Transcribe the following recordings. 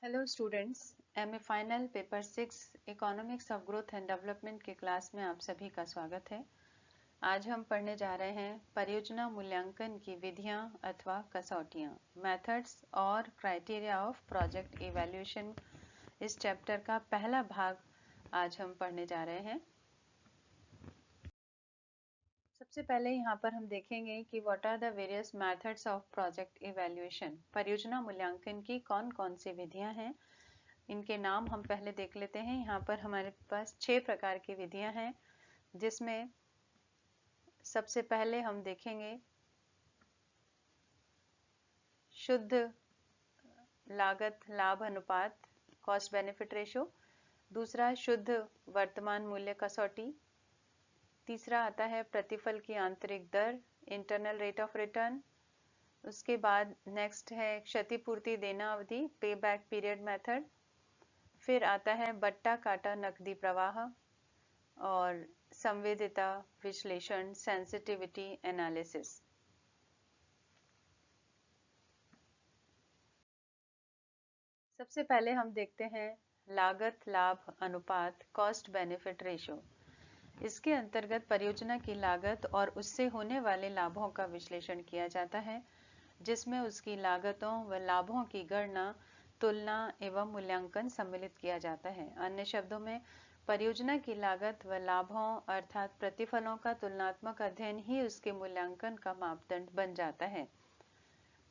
Hello students, MA final paper 6 economics of growth and development के class में आप सभी का स्वागत है। आज हम पढ़ने जा रहे हैं परियोजना मूल्यांकन की विधियां अथवा कसौटियां, मेथड्स और क्राइटेरिया ऑफ प्रोजेक्ट इवैल्यूएशन। इस चैप्टर का पहला भाग आज हम पढ़ने जा रहे हैं। सबसे पहले यहाँ पर हम देखेंगे कि what are the various methods of project evaluation. परियोजना मूल्यांकन की कौन कौन सी विधियां हैं, इनके नाम हम पहले देख लेते हैं। यहाँ पर हमारे पास 6 प्रकार की विधियां हैं, जिसमें सबसे पहले हम देखेंगे शुद्ध लागत लाभ अनुपात, कॉस्ट बेनिफिट रेशो। दूसरा शुद्ध वर्तमान मूल्य कसौटी। तीसरा आता है प्रतिफल की आंतरिक दर, इंटरनल रेट ऑफ रिटर्न। उसके बाद नेक्स्ट है क्षतिपूर्ति देना अवधि, पे बैक पीरियड मेथड। फिर आता है बट्टा काटा नकदी प्रवाह और संवेदिता विश्लेषण, सेंसिटिविटी एनालिसिस। सबसे पहले हम देखते हैं लागत लाभ अनुपात, कॉस्ट बेनिफिट रेशो। इसके अंतर्गत परियोजना की लागत और उससे होने वाले लाभों का विश्लेषण किया जाता है, जिसमें उसकी लागतों व लाभों की गणना, तुलना एवं मूल्यांकन सम्मिलित किया जाता है। अन्य शब्दों में परियोजना की लागत व लाभों अर्थात प्रतिफलों का तुलनात्मक अध्ययन ही उसके मूल्यांकन का मापदंड बन जाता है।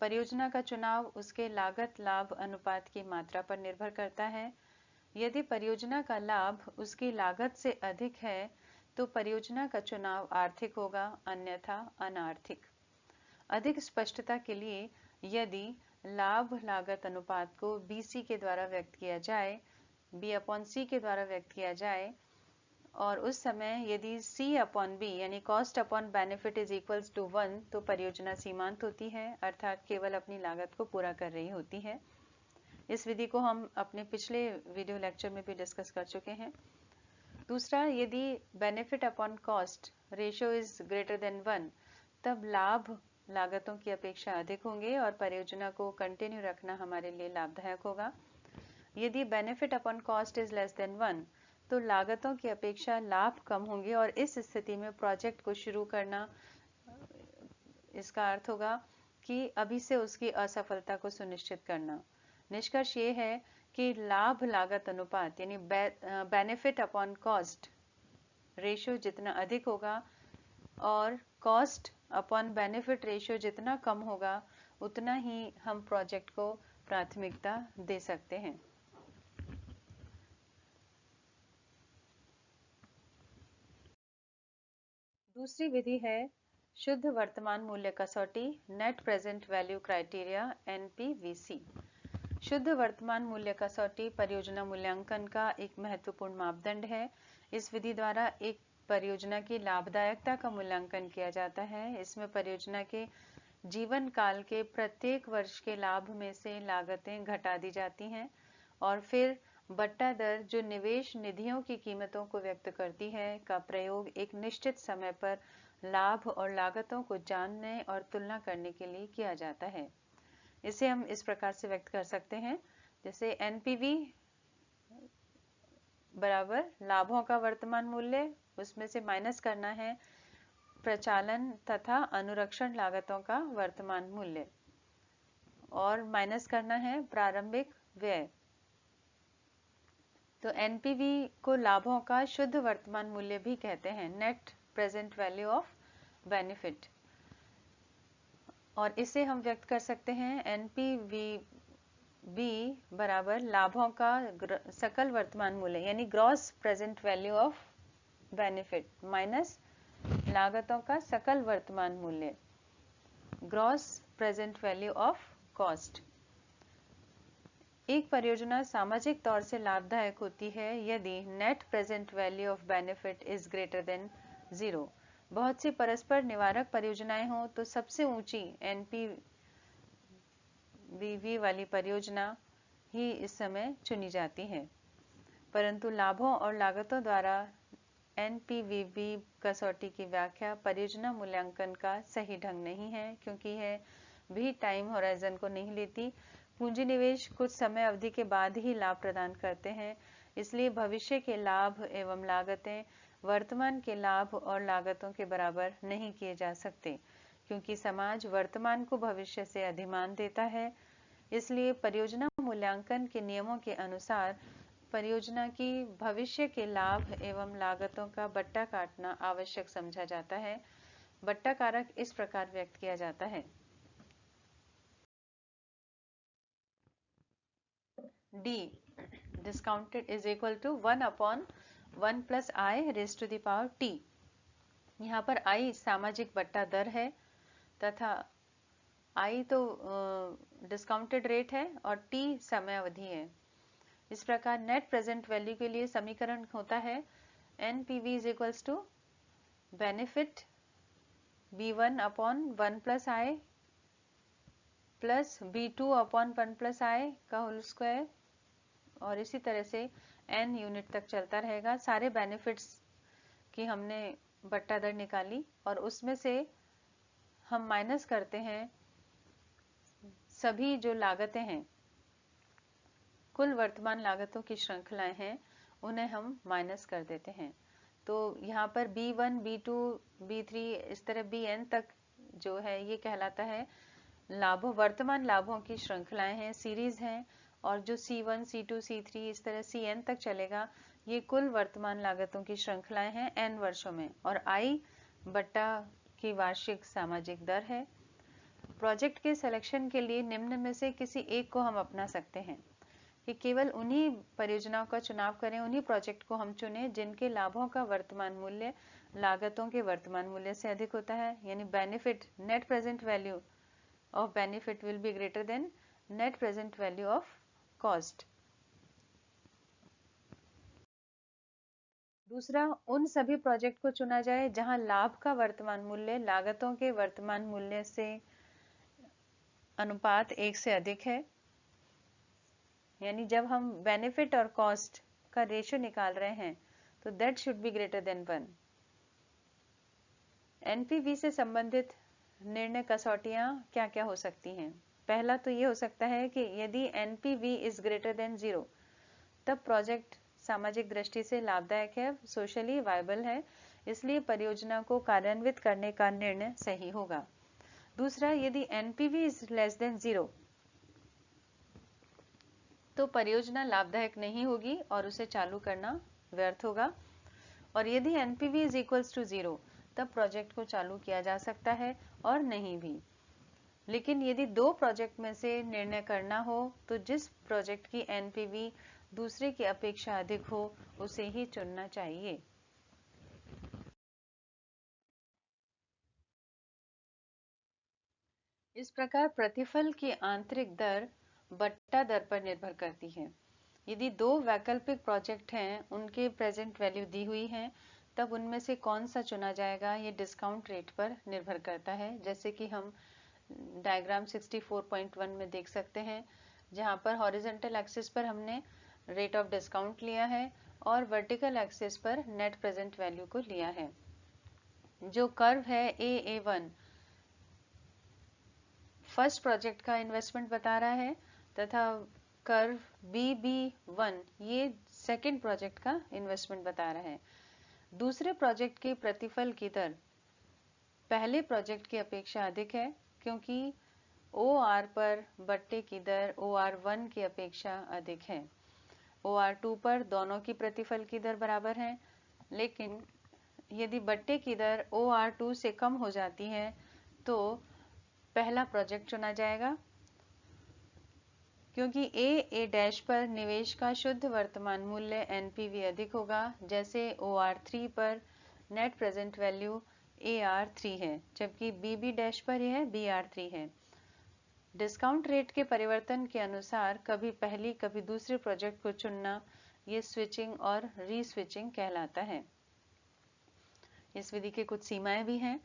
परियोजना का चुनाव उसके लागत लाभ अनुपात की मात्रा पर निर्भर करता है। यदि परियोजना का लाभ उसकी लागत से अधिक है तो परियोजना का चुनाव आर्थिक होगा, अन्यथा अनार्थिक। अधिक स्पष्टता के लिए यदि लाभ लागत अनुपात को BC के द्वारा व्यक्त किया जाए, B/C के द्वारा व्यक्त किया जाए, और उस समय यदि C/B यानी cost upon benefit is equals to 1 तो परियोजना सीमांत होती है, अर्थात केवल अपनी लागत को पूरा कर रही होती है। इस विधि को हम अपने पिछले वीडियो लेक्चर में भी डिस्कस कर चुके हैं। दूसरा, यदि benefit upon cost ratio is greater than 1 तब लाभ लागतों की अपेक्षा अधिक होंगे और परियोजना को कंटिन्यू रखना हमारे लिए लाभदायक होगा। यदि benefit upon cost is less than 1 तो लागतों की अपेक्षा लाभ कम होंगे और इस स्थिति में प्रोजेक्ट को शुरू करना, इसका अर्थ होगा कि अभी से उसकी असफलता को सुनिश्चित करना। निष्कर्ष ये है कि लाभ लागत अनुपात यानी बेनिफिट अपॉन कॉस्ट रेशियो जितना अधिक होगा और कॉस्ट अपॉन बेनिफिट रेशियो जितना कम होगा, उतना ही हम प्रोजेक्ट को प्राथमिकता दे सकते हैं। दूसरी विधि है शुद्ध वर्तमान मूल्य कसौटी, net present value criteria, NPVC। शुद्ध वर्तमान मूल्य कसौटी परियोजना मूल्यांकन का एक महत्वपूर्ण मापदंड है। इस विधि द्वारा एक परियोजना की लाभदायकता का मूल्यांकन किया जाता है। इसमें परियोजना के जीवन काल के प्रत्येक वर्ष के लाभ में से लागतें घटा दी जाती हैं और फिर बट्टा दर, जो निवेश निधियों की कीमतों को व्यक्त करती है, का प्रयोग एक निश्चित समय पर लाभ और लागतों को जानने और तुलना करने के लिए किया जाता है। इसे हम इस प्रकार से व्यक्त कर सकते हैं, जैसे NPV बराबर लाभों का वर्तमान मूल्य, उसमें से माइनस करना है प्रचालन तथा अनुरक्षण लागतों का वर्तमान मूल्य और माइनस करना है प्रारंभिक व्यय। तो NPV को लाभों का शुद्ध वर्तमान मूल्य भी कहते हैं, net present value of benefit. और इसे हम व्यक्त कर सकते हैं NPV बराबर लाभों का सकल वर्तमान मूल्य यानी gross present value of benefit minus लागतों का सकल वर्तमान मूल्य, gross present value of cost. एक परियोजना सामाजिक तौर से लाभदायक होती है यदि net present value of benefit is greater than 0। बहुत सी परस्पर निवारक परियोजनाएं हों तो सबसे ऊंची NPV वाली परियोजना ही इस समय चुनी जाती है, परंतु लाभों और लागतों द्वारा NPV कसौटी की व्याख्या परियोजना मूल्यांकन का सही ढंग नहीं है, क्योंकि यह भी टाइम होराइजन को नहीं लेती। पूंजी निवेश कुछ समय अवधि के बाद ही लाभ प्रदान करते हैं, इसलिए भविष्य के लाभ एवं लागतें वर्तमान के लाभ और लागतों के बराबर नहीं किए जा सकते, क्योंकि समाज वर्तमान को भविष्य से अधिमान देता है। इसलिए परियोजना मूल्यांकन के नियमों के अनुसार परियोजना की भविष्य के लाभ एवं लागतों का बट्टा काटना आवश्यक समझा जाता है। बट्टा कारक इस प्रकार व्यक्त किया जाता है: D discounted is equal to 1/1 plus I raised to the power T। यहाँ पर I सामाजिक बट्टा दर है तथा I तो डिस्काउंटेड रेट है और T समय अवधि है। इस प्रकार नेट प्रेजेंट वैल्यू के लिए समीकरण होता है NPV is equals to benefit B1/1 plus I plus B2/1 plus I का होल स्क्वायर, और इसी तरह से n यूनिट तक चलता रहेगा। सारे बेनिफिट्स की हमने बट्टा दर निकाली और उसमें से हम माइनस करते हैं सभी जो लागतें हैं, कुल वर्तमान लागतों की श्रृंखलाएं हैं, उन्हें हम माइनस कर देते हैं। तो यहाँ पर B1, B2, B3 इस तरह Bn तक जो है ये कहलाता है लाभों, वर्तमान लाभों की श्रृंखलाएं हैं, सीरीज हैं। और जो C1, C2, C3 इस तरह Cn तक चलेगा, ये कुल वर्तमान लागतों की श्रृंखलाएं हैं n वर्षों में, और I बट्टा की वार्षिक सामाजिक दर है। प्रोजेक्ट के सिलेक्शन के लिए निम्न में से किसी एक को हम अपना सकते हैं कि केवल उन्हीं परियोजनाओं का चुनाव करें, उन्हीं प्रोजेक्ट को हम चुनें जिनके लाभों का वर्तमान मूल्य लागतों के वर्तमान मूल्य से अधिक होता है, यानी benefit net present value of benefit will be greater than net present value of cost. दूसरा, उन सभी प्रोजेक्ट को चुना जाए जहां लाभ का वर्तमान मूल्य लागतों के वर्तमान मूल्य से अनुपात 1 से अधिक है, यानी जब हम बेनिफिट और कॉस्ट का रेशियो निकाल रहे हैं तो that should be greater than 1। NPV से संबंधित निर्णय कसौटियां क्या क्या हो सकती हैं? पहला तो ये हो सकता है कि यदि एनपीवी इज ग्रेटर देन 0 तब प्रोजेक्ट सामाजिक दृष्टि से लाभदायक है, सोशली वायबल है, इसलिए परियोजना को कार्यान्वित करने का निर्णय सही होगा। दूसरा, यदि एनपीवी इज लेस देन 0 तो परियोजना लाभदायक नहीं होगी और उसे चालू करना व्यर्थ होगा। और यदि एनपीवी इज इक्वल्स टू 0 तब प्रोजेक्ट को चालू किया जा सकता है और नहीं भी। लेकिन यदि दो प्रोजेक्ट में से निर्णय करना हो तो जिस प्रोजेक्ट की एनपीवी दूसरे की अपेक्षा अधिक हो उसे ही चुनना चाहिए। इस प्रकार प्रतिफल की आंतरिक दर बट्टा दर पर निर्भर करती है। यदि दो वैकल्पिक प्रोजेक्ट हैं, उनके प्रेजेंट वैल्यू दी हुई है, तब उनमें से कौन सा चुना जाएगा ये डिस्काउंट रेट पर निर्भर करता है, जैसे कि हम डायग्राम 64.1 में देख सकते हैं, जहां पर हॉरिजॉन्टल एक्सिस पर हमने रेट ऑफ डिस्काउंट लिया है और वर्टिकल एक्सिस पर नेट प्रेजेंट वैल्यू को लिया है। जो कर्व है AA1 फर्स्ट प्रोजेक्ट का इन्वेस्टमेंट बता रहा है तथा कर्व BB1 ये सेकंड प्रोजेक्ट का इन्वेस्टमेंट बता रहा है। दूसरे प्रोजेक्ट के प्रतिफल की दर पहले प्रोजेक्ट की अपेक्षा अधिक है, क्योंकि OR पर बट्टे की दर OR1 की अपेक्षा अधिक है। OR2 पर दोनों की प्रतिफल की दर बराबर है, लेकिन यदि बट्टे की दर OR2 से कम हो जाती है तो पहला प्रोजेक्ट चुना जाएगा, क्योंकि A पर निवेश का शुद्ध वर्तमान मूल्य NPV अधिक होगा, जैसे OR3 पर नेट प्रेजेंट वैल्यू AR3 है, जबकि BB पर यह BR3 है। डिस्काउंट रेट के परिवर्तन के अनुसार कभी पहली कभी दूसरे प्रोजेक्ट को चुनना ये स्विचिंग और रीस्विचिंग कहलाता है। इस विधि की कुछ सीमाएं भी हैं।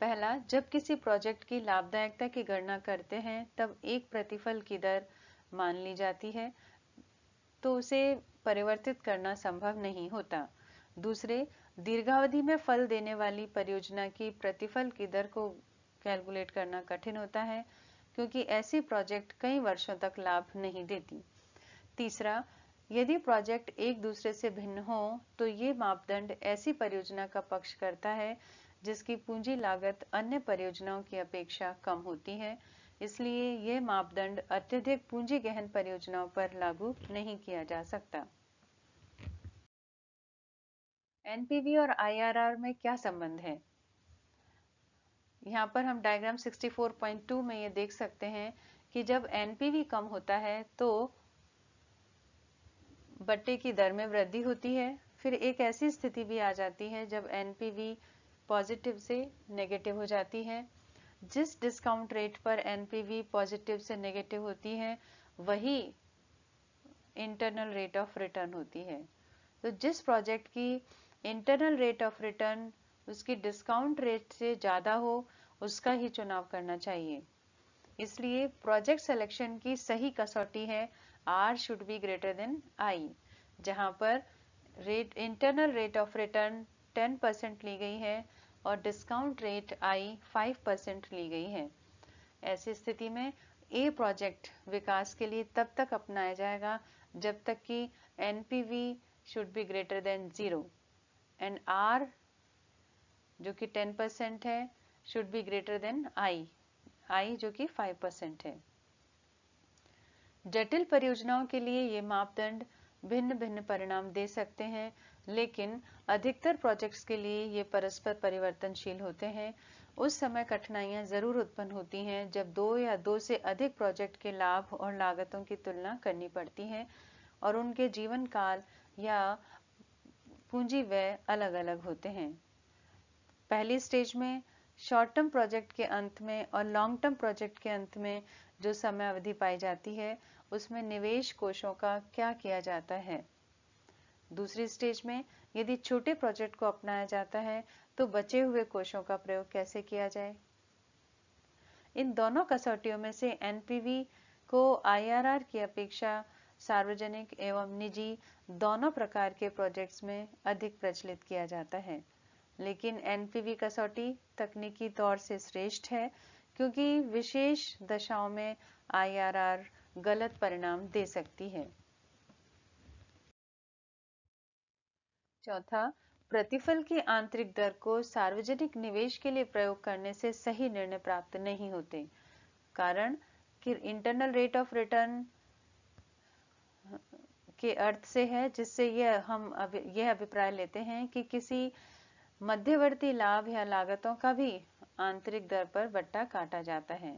पहला, जब किसी प्रोजेक्ट की लाभदायकता की गणना करते हैं तब एक प्रतिफल की दर मान ली जाती है, तो उसे परिवर्तित करना संभव नहीं होता। दूसरे, दीर्घावधि में फल देने वाली परियोजना की प्रतिफल की दर को कैलकुलेट करना कठिन होता है, क्योंकि ऐसी प्रोजेक्ट कई वर्षों तक लाभ नहीं देती। तीसरा, यदि प्रोजेक्ट एक दूसरे से भिन्न हो तो ये मापदंड ऐसी परियोजना का पक्ष करता है जिसकी पूंजी लागत अन्य परियोजनाओं की अपेक्षा कम होती है। इसलिए ये मापदंड अत्यधिक पूंजी गहन परियोजनाओं पर लागू नहीं किया जा सकता। एनपीवी और आईआरआर में क्या संबंध है? यहाँ पर हम डायग्राम 64.2 में ये देख सकते हैं कि जब एनपीवी कम होता है तो बट्टे की दर में वृद्धि होती है। फिर एक ऐसी स्थिति भी आ जाती है जब एनपीवी पॉजिटिव से नेगेटिव हो जाती है। जिस डिस्काउंट रेट पर एनपीवी पॉजिटिव से नेगेटिव होती है वही इंटरनल रेट ऑफ रिटर्न होती है। तो जिस प्रोजेक्ट की इंटरनल रेट ऑफ रिटर्न उसकी डिस्काउंट रेट से ज़्यादा हो उसका ही चुनाव करना चाहिए। इसलिए प्रोजेक्ट सिलेक्शन की सही कसौटी है R should be greater than I, जहां पर इंटरनल रेट ऑफ रिटर्न 10% ली गई है और डिस्काउंट रेट I 5% ली गई है। ऐसी स्थिति में A प्रोजेक्ट विकास के लिए तब तक अपनाया जाएगा जब तक कि NPV should be greater than 0 and R जो कि 10% है should be greater than I जो कि 5% है। जटिल परियोजनाओं के लिए ये मापदंड भिन्न भिन्न परिणाम दे सकते हैं, लेकिन अधिकतर प्रोजेक्ट्स के लिए ये परस्पर परिवर्तनशील होते हैं। उस समय कठिनाइयां जरूर उत्पन्न होती हैं जब दो या दो से अधिक प्रोजेक्ट के लाभ और लागतों की तुलना करनी पड़ती है और उनके जीवन काल या पूंजी व्यय अलग अलग होते हैं। पहली स्टेज में शॉर्ट टर्म प्रोजेक्ट के अंत में और लॉन्ग टर्म प्रोजेक्ट के अंत में जो समय अवधि पाई जाती है उसमें निवेश कोषों का क्या किया जाता है। दूसरी स्टेज में यदि छोटे प्रोजेक्ट को अपनाया जाता है तो बचे हुए कोषों का प्रयोग कैसे किया जाए। इन दोनों कसौटियों में से एनपीवी को आईआरआर की अपेक्षा सार्वजनिक एवं निजी दोनों प्रकार के प्रोजेक्ट्स में अधिक प्रचलित किया जाता है, लेकिन एनपीवी कसौटी तकनीकी तौर से श्रेष्ठ है क्योंकि विशेष दशाओं में आईआरआर गलत परिणाम दे सकती है। चौथा, प्रतिफल की आंतरिक दर को सार्वजनिक निवेश के लिए प्रयोग करने से सही निर्णय प्राप्त नहीं होते। कारण कि इंटरनल रेट ऑफ रिटर्न के अर्थ से है, जिससे हम यह अभिप्राय लेते हैं कि किसी मध्यवर्ती लाभ या लागतों का भी आंतरिक दर पर बट्टा काटा जाता है।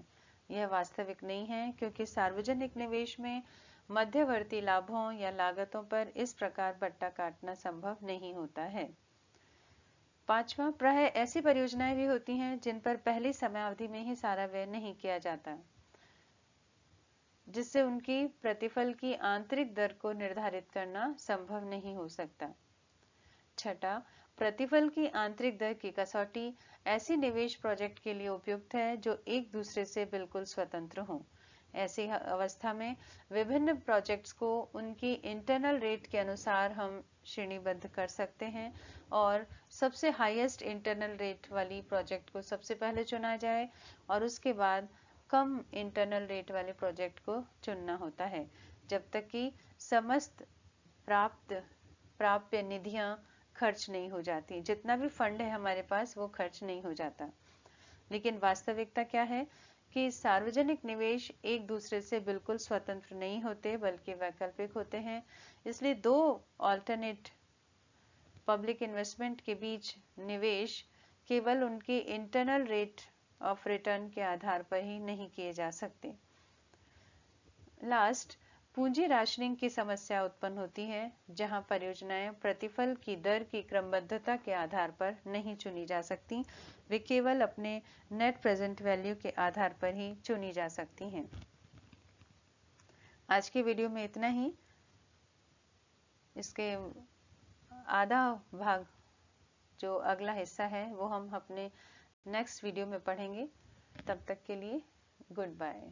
यह वास्तविक नहीं है क्योंकि सार्वजनिक निवेश में मध्यवर्ती लाभों या लागतों पर इस प्रकार बट्टा काटना संभव नहीं होता है। पांचवा, प्राय ऐसी परियोजनाएं भी होती हैं जिन पर पहली समयावधि में ही सारा व्यय नहीं किया जाता, जिससे उनकी प्रतिफल की आंतरिक दर को निर्धारित करना संभव नहीं हो सकता। छठा, प्रतिफल की आंतरिक दर की कसौटी ऐसी निवेश प्रोजेक्ट के लिए उपयुक्त है जो एक दूसरे से बिल्कुल स्वतंत्र हों। ऐसी अवस्था में विभिन्न प्रोजेक्ट्स को उनकी इंटरनल रेट के अनुसार हम श्रेणीबद्ध कर सकते हैं और सबसे हाईएस्ट इंटरनल रेट वाली प्रोजेक्ट को सबसे पहले चुना जाए और उसके बाद कम इंटरनल रेट वाले प्रोजेक्ट को चुनना होता है, जब तक कि समस्त प्राप्य निधियां खर्च नहीं हो जाती। जितना भी फंड है हमारे पास वो खर्च नहीं हो जाता। लेकिन वास्तविकता क्या है कि सार्वजनिक निवेश एक दूसरे से बिल्कुल स्वतंत्र नहीं होते बल्कि वैकल्पिक होते हैं। इसलिए दो ऑल्टरनेट पब्लिक इन्वेस्टमेंट के बीच निवेश केवल उनके इंटरनल रेट ऑफ रिटर्न के आधार पर ही नहीं किए जा सकते। लास्ट, पूंजी राशनिंग की समस्या उत्पन्न होती है जहां परियोजनाएं प्रतिफल की दर की क्रमबद्धता के आधार पर नहीं चुनी जा सकती, वे केवल अपने नेट प्रेजेंट वैल्यू के आधार पर ही चुनी जा सकती हैं। आज के वीडियो में इतना ही। इसके आधा भाग जो अगला हिस्सा है वो हम अपने नेक्स्ट वीडियो में पढ़ेंगे। तब तक के लिए गुड बाय।